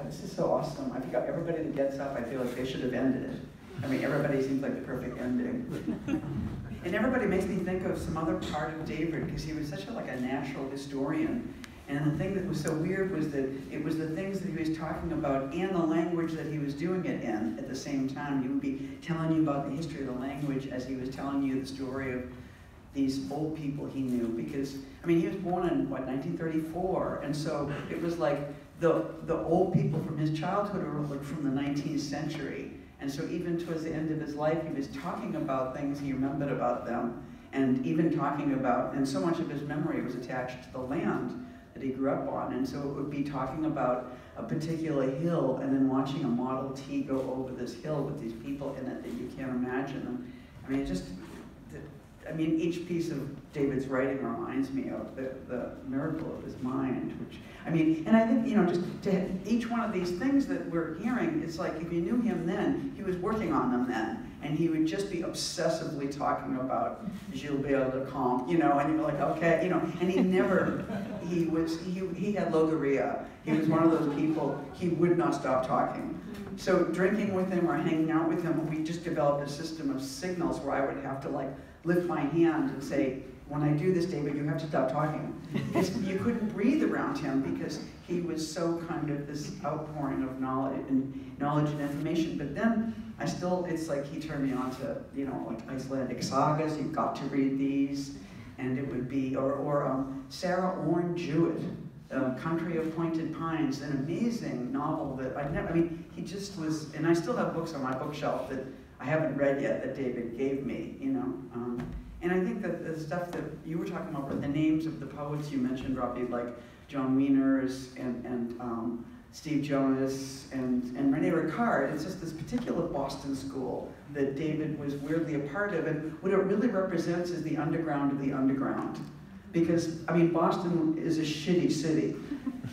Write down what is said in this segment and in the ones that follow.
this is so awesome. I think everybody that gets up, I feel like they should have ended it. I mean, everybody seems like the perfect ending. And everybody makes me think of some other part of David, because he was such a natural historian. And the thing that was so weird was that it was the things that he was talking about and the language that he was doing it in at the same time. He would be telling you about the history of the language as he was telling you the story of these old people he knew. Because, I mean, he was born in, 1934? And so it was like the old people from his childhood were from the 19th century. And so even towards the end of his life, he was talking about things he remembered about them, and even talking about, and so much of his memory was attached to the land that he grew up on. And so it would be talking about a particular hill and then watching a Model T go over this hill with these people in it that you can't imagine. And, I mean, each piece of David's writing reminds me of the miracle of his mind, which, I mean, and I think, just to each one of these things that we're hearing, it's like if you knew him then, he was working on them then, and he would just be obsessively talking about Gilbert le Comte, and you're like, okay, and he never, he had logorrhea. He was one of those people, he would not stop talking. So drinking with him or hanging out with him, we just developed a system of signals where I would have to lift my hand and say, when I do this, David, you have to stop talking. You couldn't breathe around him because he was so kind of this outpouring of knowledge and information. But then it's like he turned me on to, Icelandic sagas. You've got to read these. And it would be, or Sarah Orne Jewett, Country of Pointed Pines, an amazing novel that he just was, and I still have books on my bookshelf that I haven't read yet that David gave me, And I think that the stuff that you were talking about, the names of the poets you mentioned, Robbie, like John Wieners and Steve Jonas and René Ricard, it's just this particular Boston school that David was weirdly a part of. And what it really represents is the underground of the underground. Because, Boston is a shitty city.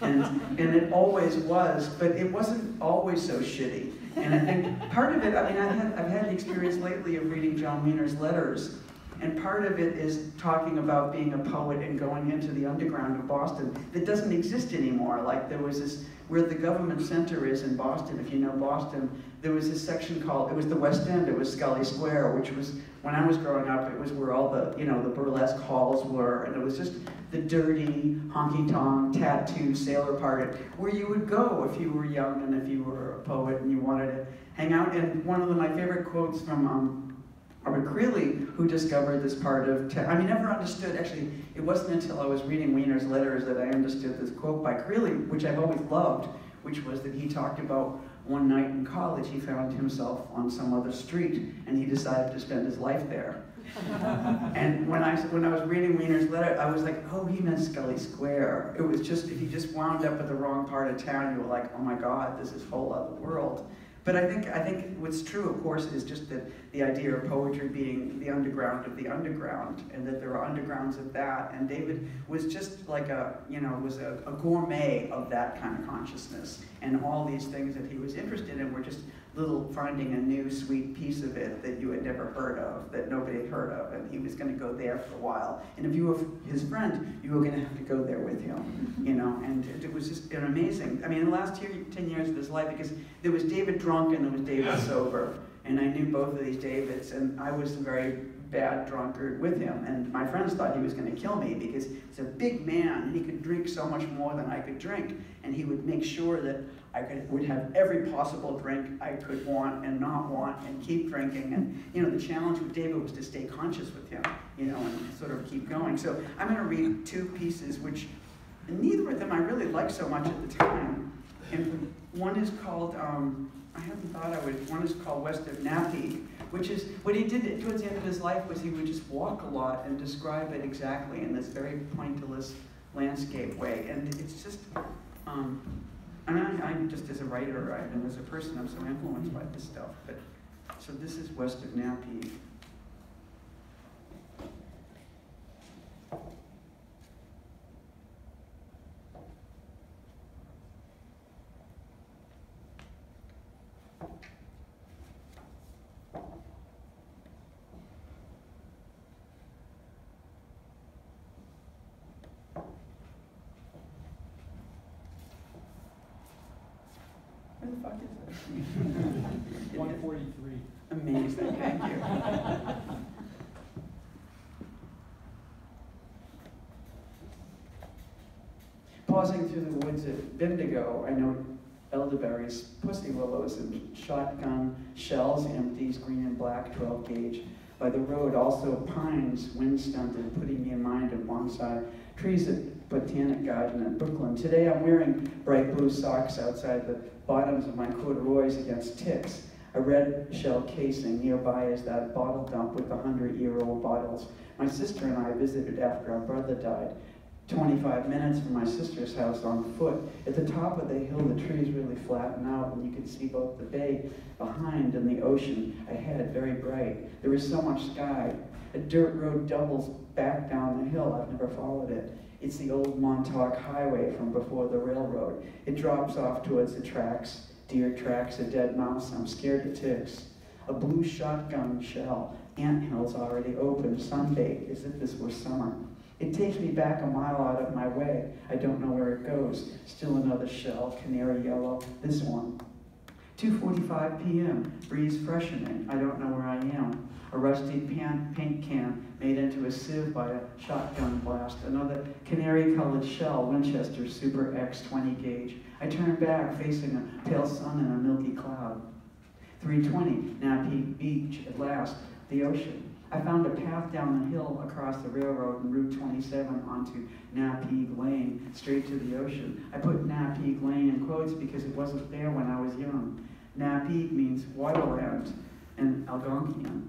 And it always was, but it wasn't always so shitty. And I think part of it, I've had the experience lately of reading John Wiener's letters, and part of it is talking about being a poet and going into the underground of Boston that doesn't exist anymore. Like there was this, where the government center is in Boston, if you know Boston, there was this section called, it was the West End, it was Scully Square, which was, when I was growing up, it was where all the, the burlesque halls were, and it was just the dirty, honky-tonk, tattoo sailor party, where you would go if you were young and if you were a poet and you wanted to hang out. And one of my favorite quotes from Robert Creeley, who discovered this part of I never understood, actually, it wasn't until I was reading Wiener's letters that I understood this quote by Creeley, which I've always loved, which was that he talked about one night in college, he found himself on some other street, and he decided to spend his life there. And when I was reading Wiener's letter, I was like, oh, he meant Scully Square. It was just, if you just wound up at the wrong part of town, you were like, oh my God, this is a whole other world. But I think what's true, of course, is just that the idea of poetry being the underground of the underground, and that there are undergrounds of that. And David was just like was a gourmet of that kind of consciousness. And all these things that he was interested in were just finding a new sweet piece of it that you had never heard of, that nobody had heard of, and he was going to go there for a while. And if you were his friend, you were going to have to go there with him, and it was just an amazing, in the last 10 years of his life, because there was David drunk and there was David sober, and I knew both of these Davids, and I was a very bad drunkard with him, and my friends thought he was going to kill me because he's a big man, and he could drink so much more than I could drink, and he would make sure that I would have every possible drink I could want and not want, and keep drinking. And the challenge with David was to stay conscious with him, and sort of keep going. So I'm going to read two pieces, which neither of them I really liked so much at the time. And one is called, I hadn't thought I would, one is called West of Napeague, which is, what he did towards the end of his life was he would just walk a lot and describe it exactly in this very pointillist landscape way. And it's just, I'm just as a writer, and as a person, I'm so influenced by this stuff. But so this is West of Napeague. Where the fuck is it? 143. Amazing, thank you. Pausing through the woods at Bendigo, I note elderberries, pussy willows, and shotgun shells, empties, green and black, 12 gauge. By the road, also pines, wind-stunted, putting me in mind of bonsai trees at Botanic Garden in Brooklyn. Today I'm wearing bright blue socks outside the bottoms of my corduroys against ticks. A red shell casing nearby is that bottle dump with the 100-year-old bottles. My sister and I visited after our brother died. 25 minutes from my sister's house on foot. At the top of the hill, the trees really flatten out, and you can see both the bay behind and the ocean ahead, very bright. There is so much sky. A dirt road doubles back down the hill. I've never followed it. It's the old Montauk Highway from before the railroad. It drops off towards the tracks, deer tracks, a dead mouse. I'm scared of ticks. A blue shotgun shell. Anthills already open, sunbaked, as if this were summer. It takes me back a mile out of my way. I don't know where it goes. Still another shell, canary yellow, this one. 2:45 p.m., breeze freshening. I don't know where I am. A rusty paint can made into a sieve by a shotgun blast. Another canary-colored shell, Winchester Super X 20 gauge. I turn back, facing a pale sun and a milky cloud. 3:20, Napeague Beach, at last, the ocean. I found a path down the hill across the railroad and Route 27 onto Napeague Lane, straight to the ocean. I put Napeague Lane in quotes because it wasn't there when I was young. Napeague means waterland in Algonquian.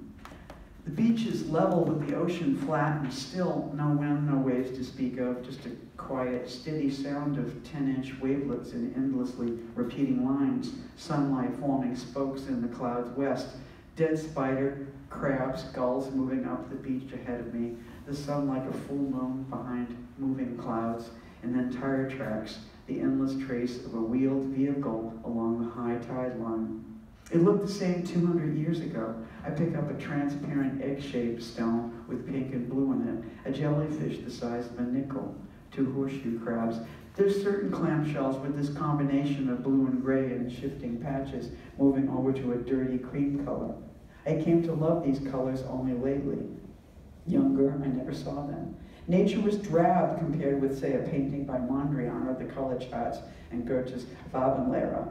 The beach is level with the ocean, flat and still, no wind, no waves to speak of, just a quiet, steady sound of 10-inch wavelets in endlessly repeating lines, sunlight forming spokes in the clouds west, dead spider, crabs, gulls moving up the beach ahead of me, the sun like a full moon behind moving clouds, and then tire tracks, the endless trace of a wheeled vehicle along the high tide line. It looked the same 200 years ago. I pick up a transparent egg-shaped stone with pink and blue in it, a jellyfish the size of a nickel, 2 horseshoe crabs. There's certain clamshells with this combination of blue and gray and shifting patches moving over to a dirty cream color. I came to love these colors only lately. Younger, I never saw them. Nature was drab compared with, say, a painting by Mondrian or the color charts and Goethe's Farbenlehre.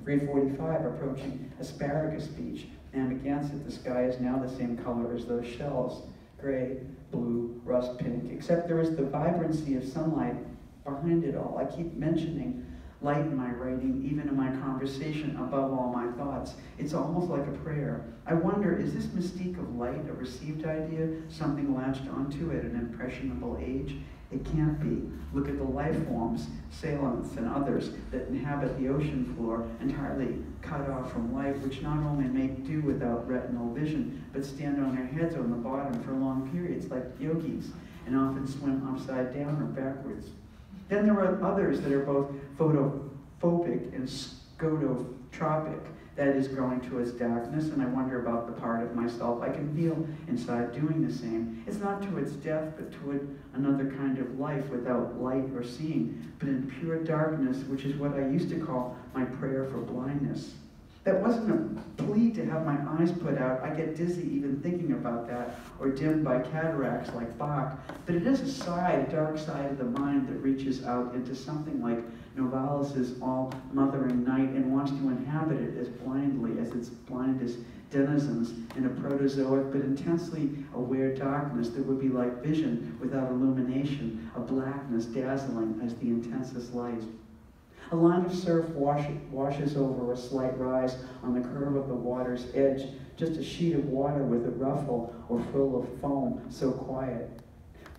3:45, approaching Asparagus Beach. Narragansett, the sky is now the same color as those shells. Gray, blue, rust pink, except there is the vibrancy of sunlight behind it all. I keep mentioning light in my writing, even in my conversation, above all my thoughts. It's almost like a prayer. I wonder, is this mystique of light a received idea, something latched onto at an impressionable age? It can't be. Look at the life forms, sailants and others, that inhabit the ocean floor, entirely cut off from light, which not only make do without retinal vision, but stand on their heads on the bottom for long periods, like yogis, and often swim upside down or backwards. Then there are others that are both photophobic and scototropic, that is, growing towards darkness, and I wonder about the part of myself I can feel inside doing the same. It's not towards death, but toward another kind of life without light or seeing, but in pure darkness, which is what I used to call my prayer for blindness. That wasn't a plea to have my eyes put out. I get dizzy even thinking about that, or dimmed by cataracts like Bach. But it is a side, dark side of the mind that reaches out into something like Novalis' all-mothering night and wants to inhabit it as blindly as its blindest denizens in a protozoic but intensely aware darkness that would be like vision without illumination, a blackness dazzling as the intensest light. A line of surf washes over a slight rise on the curve of the water's edge, just a sheet of water with a ruffle or frill of foam, so quiet.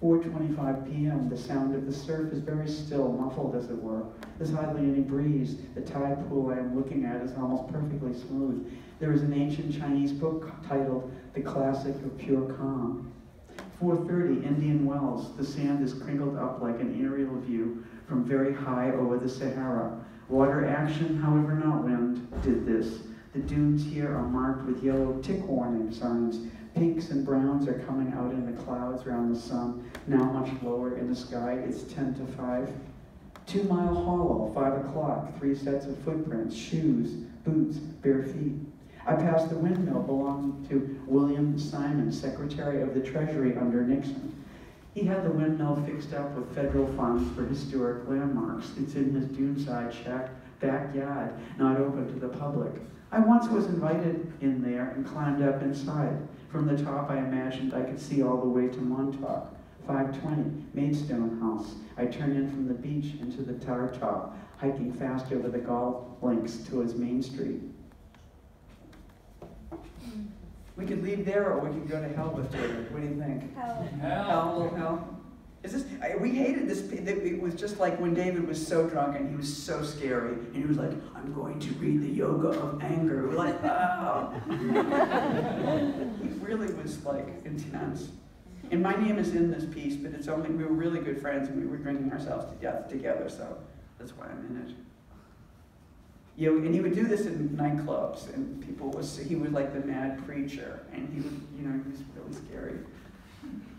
4:25 p.m., the sound of the surf is very still, muffled as it were. There's hardly any breeze. The tide pool I am looking at is almost perfectly smooth. There is an ancient Chinese book titled The Classic of Pure Calm. 4:30, Indian Wells. The sand is crinkled up like an aerial view from very high over the Sahara. Water action, however not wind, did this. The dunes here are marked with yellow tick warning signs. Pinks and browns are coming out in the clouds around the sun, now much lower in the sky. It's 10 to 5. 2 Mile Hollow, 5 o'clock, 3 sets of footprints, shoes, boots, bare feet. I passed the windmill belonging to William Simon, Secretary of the Treasury under Nixon. He had the windmill fixed up with federal funds for historic landmarks. It's in his duneside shack backyard, not open to the public. I once was invited in there and climbed up inside. From the top, I imagined I could see all the way to Montauk. 520, Maidstone House. I turned in from the beach into the tar top, hiking fast over the golf links towards Main Street. We could leave there, or we could go to hell with David. What do you think? Hell. Hell, a little hell. We hated this. It was just like when David was so drunk and he was so scary, and he was like, "I'm going to read the Yoga of Anger." We're like, "Oh." He really was like intense. And my name is in this piece, but it's only, we were really good friends and we were drinking ourselves to death together, so that's why I'm in it. You know, and he would do this in nightclubs, and he was like the mad preacher, and he would, he was really scary.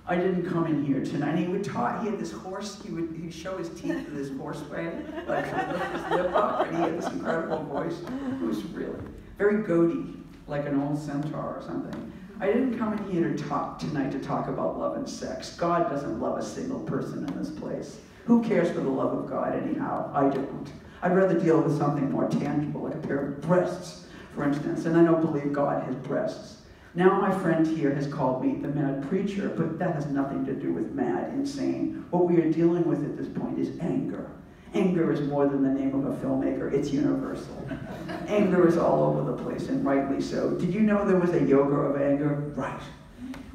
I didn't come in here tonight. He had this horse, he'd show his teeth with his horse way, like lift his lip up, and he had this incredible voice. It was really very goaty, like an old centaur or something. I didn't come in here tonight to talk about love and sex. God doesn't love a single person in this place. Who cares for the love of God anyhow? I don't. I'd rather deal with something more tangible, like a pair of breasts, for instance, and I don't believe God has breasts. Now my friend here has called me the mad preacher, but that has nothing to do with mad, insane. What we are dealing with at this point is anger. Anger is more than the name of a filmmaker, it's universal. Anger is all over the place, and rightly so. Did you know there was a yoga of anger? Right.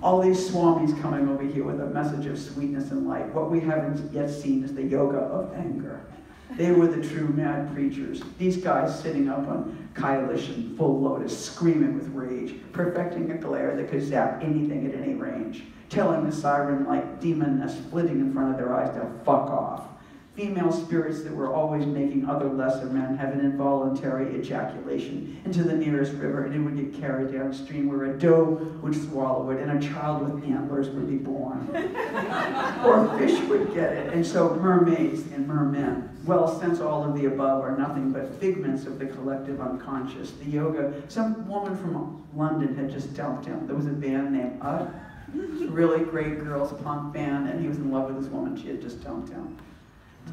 All these swamis coming over here with a message of sweetness and light. What we haven't yet seen is the yoga of anger. They were the true mad preachers. These guys sitting up on Kailash and full lotus, screaming with rage, perfecting a glare that could zap anything at any range, telling the siren-like demoness flitting in front of their eyes to fuck off. Female spirits that were always making other lesser men have an involuntary ejaculation into the nearest river, and it would get carried downstream where a doe would swallow it and a child with antlers would be born. Or a fish would get it, and so mermaids and mermen. Well, since all of the above are nothing but figments of the collective unconscious, the yoga, some woman from London had just dumped him. There was a band named really great girls punk band, and he was in love with this woman. She had just dumped him.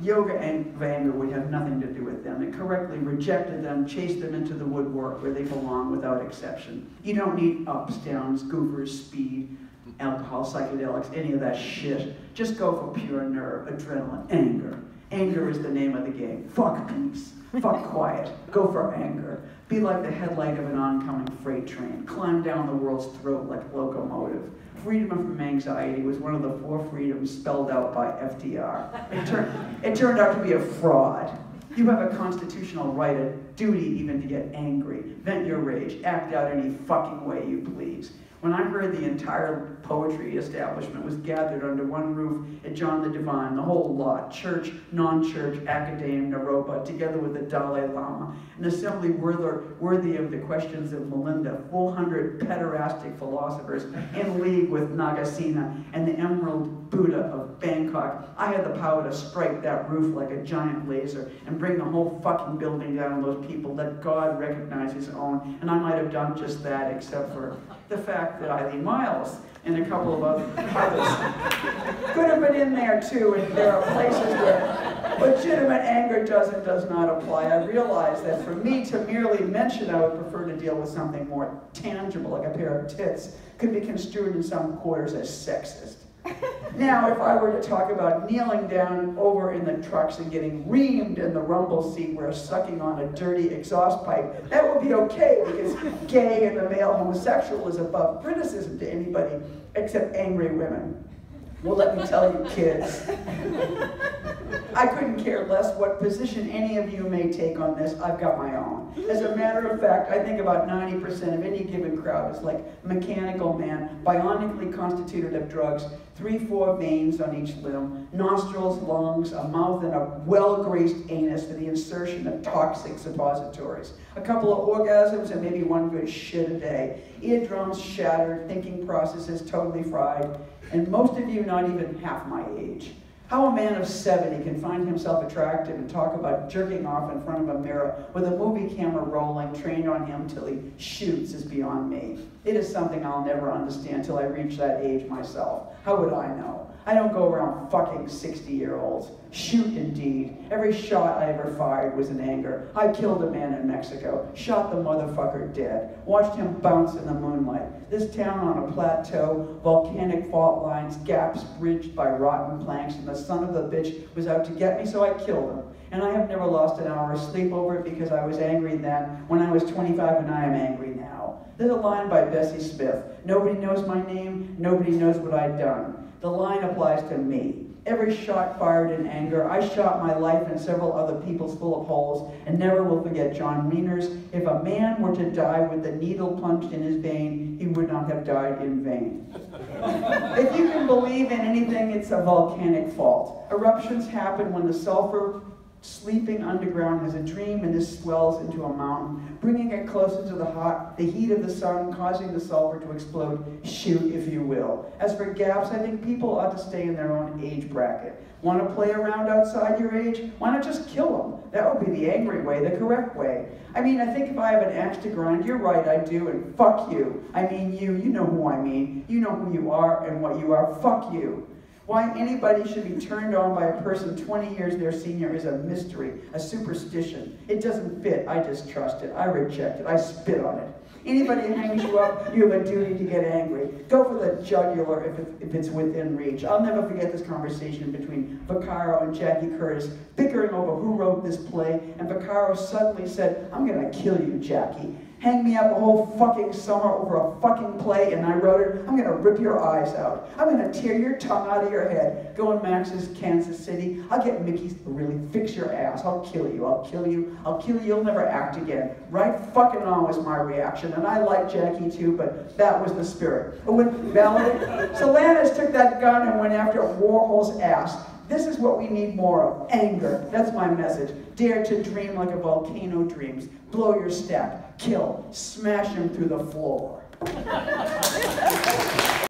Yoga of anger would have nothing to do with them. It correctly rejected them, chased them into the woodwork where they belong without exception. You don't need ups, downs, goofers, speed, alcohol, psychedelics, any of that shit. Just go for pure nerve, adrenaline, anger. Anger is the name of the game. Fuck peace. Fuck quiet. Go for anger. Be like the headlight of an oncoming freight train. Climb down the world's throat like a locomotive. Freedom from anxiety was one of the 4 freedoms spelled out by FDR. It turned out to be a fraud. You have a constitutional right, a duty even to get angry, vent your rage, act out any fucking way you please. When I heard the entire poetry establishment was gathered under one roof at John the Divine, the whole lot, church, non-church, academe, Naropa, together with the Dalai Lama, an assembly worthy of the questions of Melinda, 400 pederastic philosophers in league with Nagasena and the Emerald Buddha of Bangkok, I had the power to strike that roof like a giant laser and bring the whole fucking building down on those people, let God recognize his own, and I might have done just that, except for the fact that Eileen Myles and a couple of others could have been in there too, and there are places where legitimate anger does and does not apply. I realize that for me to merely mention I would prefer to deal with something more tangible, like a pair of tits, could be construed in some quarters as sexist. Now, if I were to talk about kneeling down over in the trucks and getting reamed in the rumble seat where sucking on a dirty exhaust pipe, that would be okay because gay and the male homosexual is above criticism to anybody except angry women. Well, let me tell you, kids, I couldn't care less what position any of you may take on this. I've got my own. As a matter of fact, I think about 90% of any given crowd is like mechanical man, bionically constituted of drugs, 3-4 veins on each limb, nostrils, lungs, a mouth, and a well-graced anus for the insertion of toxic suppositories. A couple of orgasms and maybe one good shit a day. Eardrums shattered, thinking processes totally fried, and most of you not even half my age. How a man of 70 can find himself attractive and talk about jerking off in front of a mirror with a movie camera rolling, trained on him till he shoots is beyond me. It is something I'll never understand till I reach that age myself. How would I know? I don't go around fucking 60-year-olds. Shoot, indeed. Every shot I ever fired was in anger. I killed a man in Mexico, shot the motherfucker dead, watched him bounce in the moonlight. This town on a plateau, volcanic fault lines, gaps bridged by rotten planks, and the son of the bitch was out to get me, so I killed him. And I have never lost an hour of sleep over it because I was angry then, when I was 25, and I am angry now. There's a line by Bessie Smith. Nobody knows my name, nobody knows what I've done. The line applies to me. Every shot fired in anger, I shot my life and several other people's full of holes, and never will forget John Wiener's, if a man were to die with the needle plunged in his vein, he would not have died in vain. If you can believe in anything, it's a volcanic fault. Eruptions happen when the sulfur sleeping underground has a dream, and this swells into a mountain, bringing it closer to the heat of the sun, causing the sulfur to explode. Shoot, if you will. As for gaps, I think people ought to stay in their own age bracket. Want to play around outside your age? Why not just kill them? That would be the angry way, the correct way. I mean, I think if I have an axe to grind, you're right, I do, and fuck you. I mean you know who I mean. You know who you are and what you are. Fuck you. Why anybody should be turned on by a person 20 years their senior is a mystery, a superstition. It doesn't fit. I distrust it. I reject it. I spit on it. Anybody who hangs you up, you have a duty to get angry. Go for the jugular if it's within reach. I'll never forget this conversation between Vaccaro and Jackie Curtis, bickering over who wrote this play, and Vaccaro suddenly said, "I'm gonna kill you, Jackie. Hang me up a whole fucking summer over a fucking play, and I wrote it. I'm gonna rip your eyes out. I'm gonna tear your tongue out of your head. Go in Max's Kansas City. I'll get Mickey's to really fix your ass. I'll kill you. I'll kill you. I'll kill you. You'll never act again." Right fucking on was my reaction, and I like Jackie too, but that was the spirit. Solanus took that gun and went after Warhol's ass. This is what we need more of. Anger. That's my message. Dare to dream like a volcano dreams. Blow your stack. Kill. Smash him through the floor.